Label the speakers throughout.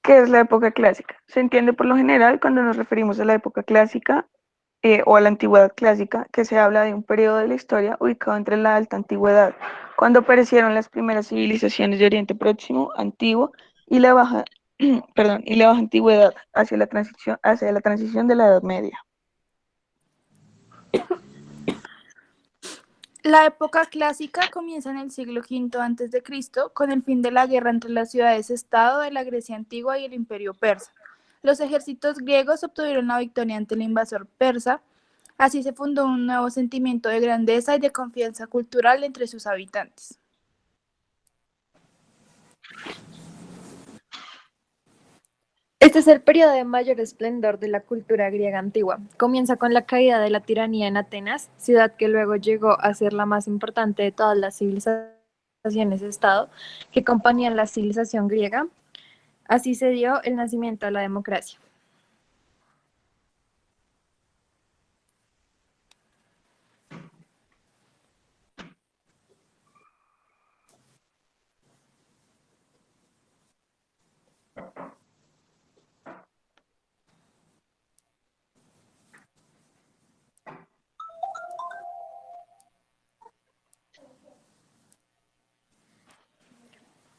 Speaker 1: ¿Qué es la época clásica? Se entiende por lo general cuando nos referimos a la época clásica o a la antigüedad clásica, que se habla de un periodo de la historia ubicado entre la alta antigüedad, cuando aparecieron las primeras civilizaciones de Oriente Próximo, Antiguo, y la baja, perdón, y la baja antigüedad hacia la transición de la Edad Media.
Speaker 2: La época clásica comienza en el siglo V a.C. con el fin de la guerra entre las ciudades-estado de la Grecia antigua y el Imperio persa. Los ejércitos griegos obtuvieron la victoria ante el invasor persa. Así se fundó un nuevo sentimiento de grandeza y de confianza cultural entre sus habitantes.
Speaker 3: Este es el periodo de mayor esplendor de la cultura griega antigua. Comienza con la caída de la tiranía en Atenas, ciudad que luego llegó a ser la más importante de todas las civilizaciones-estado que componían la civilización griega. Así se dio el nacimiento de la democracia.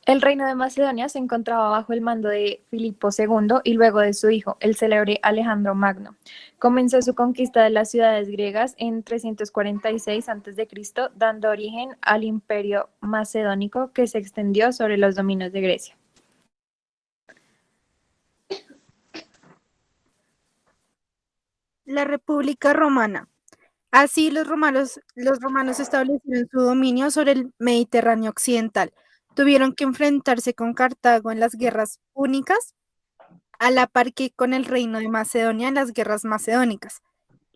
Speaker 3: El reino de Macedonia se encontraba bajo el mando de Filipo II y luego de su hijo, el célebre Alejandro Magno. Comenzó su conquista de las ciudades griegas en 346 a.C., dando origen al Imperio Macedónico que se extendió sobre los dominios de Grecia.
Speaker 4: La República Romana. Así los romanos establecieron su dominio sobre el Mediterráneo occidental. Tuvieron que enfrentarse con Cartago en las guerras púnicas, a la par que con el reino de Macedonia en las guerras macedónicas.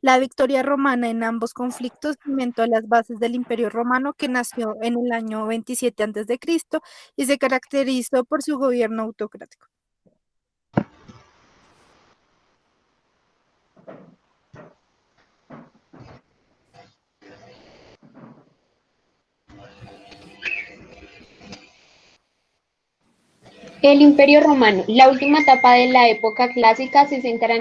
Speaker 4: La victoria romana en ambos conflictos cimentó las bases del Imperio Romano, que nació en el año 27 a.C. y se caracterizó por su gobierno autocrático.
Speaker 5: El Imperio Romano. La última etapa de la época clásica se centra en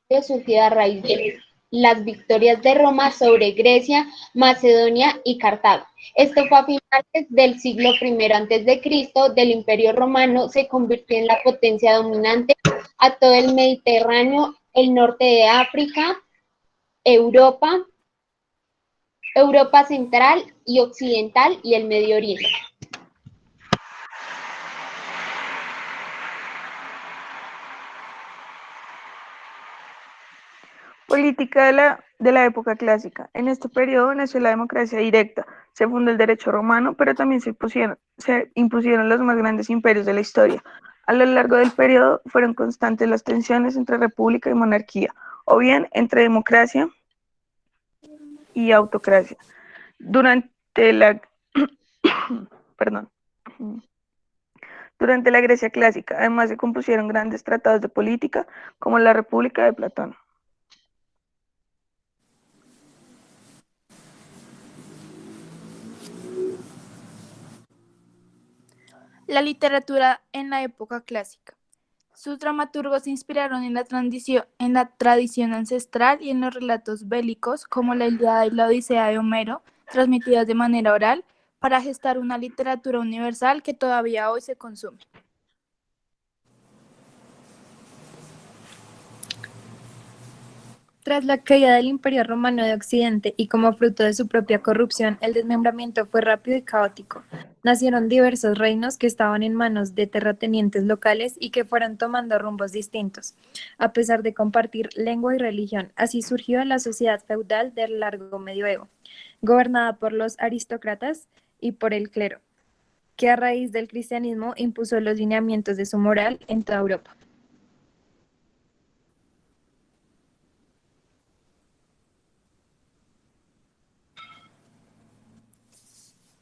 Speaker 5: el surgido a raíz de las victorias de Roma sobre Grecia, Macedonia y Cartago. Esto fue a finales del siglo I a.C. del Imperio Romano, se convirtió en la potencia dominante a todo el Mediterráneo, el norte de África, Europa central y occidental y el Medio Oriente.
Speaker 1: Política de la época clásica. En este periodo nació la democracia directa, se fundó el derecho romano, pero también se impusieron los más grandes imperios de la historia. A lo largo del periodo fueron constantes las tensiones entre república y monarquía, o bien entre democracia y autocracia. Durante la, perdón, durante la Grecia clásica, además se compusieron grandes tratados de política, como la República de Platón.
Speaker 2: La literatura en la época clásica. Sus dramaturgos se inspiraron en la tradición ancestral y en los relatos bélicos, como la Ilíada y la Odisea de Homero, transmitidas de manera oral, para gestar una literatura universal que todavía hoy se consume.
Speaker 3: Tras la caída del Imperio Romano de Occidente y como fruto de su propia corrupción, el desmembramiento fue rápido y caótico. Nacieron diversos reinos que estaban en manos de terratenientes locales y que fueron tomando rumbos distintos, a pesar de compartir lengua y religión. Así surgió la sociedad feudal del largo medioevo, gobernada por los aristócratas y por el clero, que a raíz del cristianismo impuso los lineamientos de su moral en toda Europa.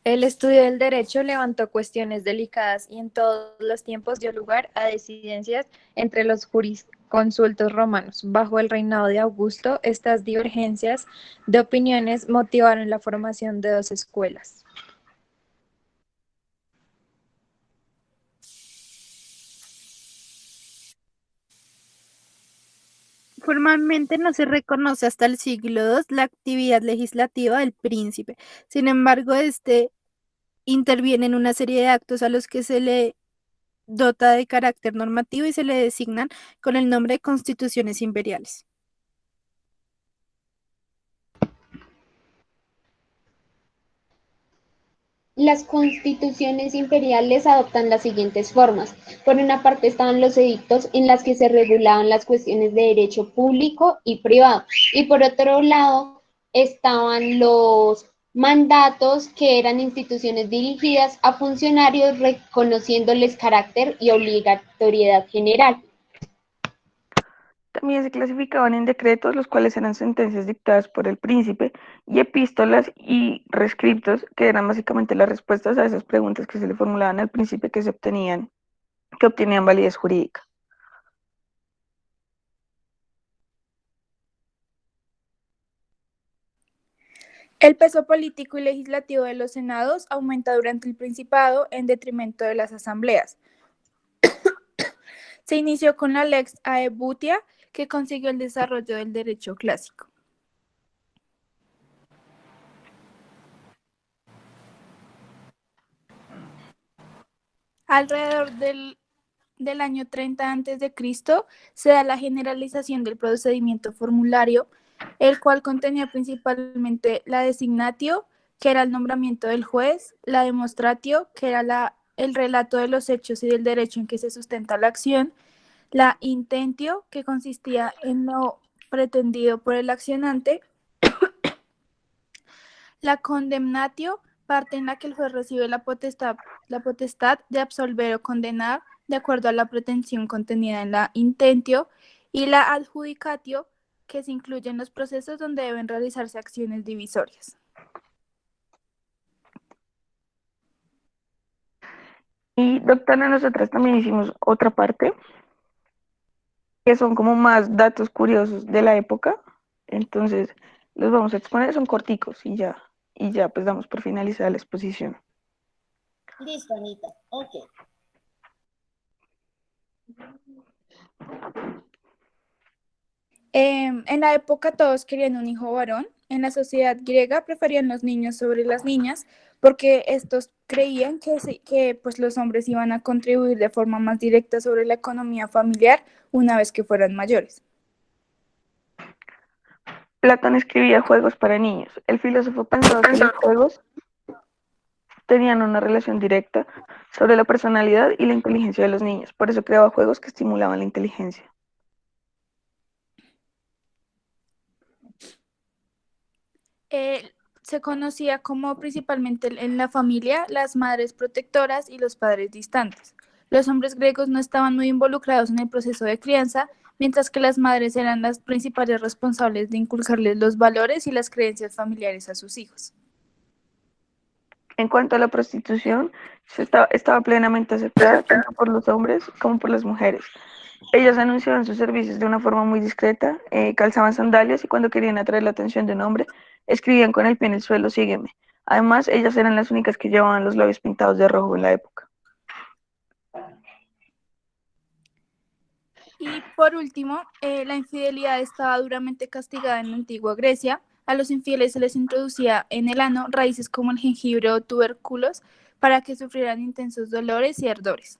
Speaker 3: El estudio del derecho levantó cuestiones delicadas y en todos los tiempos dio lugar a disidencias entre los jurisconsultos romanos. Bajo el reinado de Augusto, estas divergencias de opiniones motivaron la formación de dos escuelas.
Speaker 4: Formalmente no se reconoce hasta el siglo II la actividad legislativa del príncipe. Sin embargo, este interviene en una serie de actos a los que se le dota de carácter normativo y se le designan con el nombre de constituciones imperiales.
Speaker 5: Las constituciones imperiales adoptan las siguientes formas. Por una parte estaban los edictos en las que se regulaban las cuestiones de derecho público y privado. Y por otro lado estaban los mandatos, que eran instituciones dirigidas a funcionarios reconociéndoles carácter y obligatoriedad general.
Speaker 1: También se clasificaban en decretos, los cuales eran sentencias dictadas por el príncipe, y epístolas y rescriptos, que eran básicamente las respuestas a esas preguntas que se le formulaban al príncipe que obtenían validez jurídica.
Speaker 2: El peso político y legislativo de los senados aumenta durante el Principado en detrimento de las asambleas. Se inició con la Lex Aebutia, que consiguió el desarrollo del derecho clásico. Alrededor del año 30 a.C. se da la generalización del procedimiento formulario, el cual contenía principalmente la designatio, que era el nombramiento del juez, la demonstratio, que era el relato de los hechos y del derecho en que se sustenta la acción, la intentio, que consistía en lo pretendido por el accionante, la condemnatio, parte en la que el juez recibe la potestad de absolver o condenar de acuerdo a la pretensión contenida en la intentio, y la adjudicatio, que se incluye en los procesos donde deben realizarse acciones divisorias.
Speaker 1: Y doctora, nosotras también hicimos otra parte, que son como más datos curiosos de la época. Entonces, los vamos a exponer, son corticos y ya pues damos por finalizada la exposición.
Speaker 6: Listo, Anita. Ok.
Speaker 2: En la época todos querían un hijo varón. En la sociedad griega preferían los niños sobre las niñas porque estos creían que pues, los hombres iban a contribuir de forma más directa sobre la economía familiar una vez que fueran mayores.
Speaker 1: Platón escribía juegos para niños. El filósofo pensaba que los juegos tenían una relación directa sobre la personalidad y la inteligencia de los niños. Por eso creaba juegos que estimulaban la inteligencia.
Speaker 2: Se conocía como principalmente en la familia las madres protectoras y los padres distantes. Los hombres griegos no estaban muy involucrados en el proceso de crianza, mientras que las madres eran las principales responsables de inculcarles los valores y las creencias familiares a sus hijos.
Speaker 1: En cuanto a la prostitución, estaba plenamente aceptada tanto por los hombres como por las mujeres. Ellas anunciaban sus servicios de una forma muy discreta, calzaban sandalias y cuando querían atraer la atención de un hombre, escribían con el pie en el suelo, sígueme. Además, ellas eran las únicas que llevaban los labios pintados de rojo en la época.
Speaker 2: Y por último, la infidelidad estaba duramente castigada en la antigua Grecia. A los infieles se les introducía en el ano raíces como el jengibre o tubérculos para que sufrieran intensos dolores y ardores.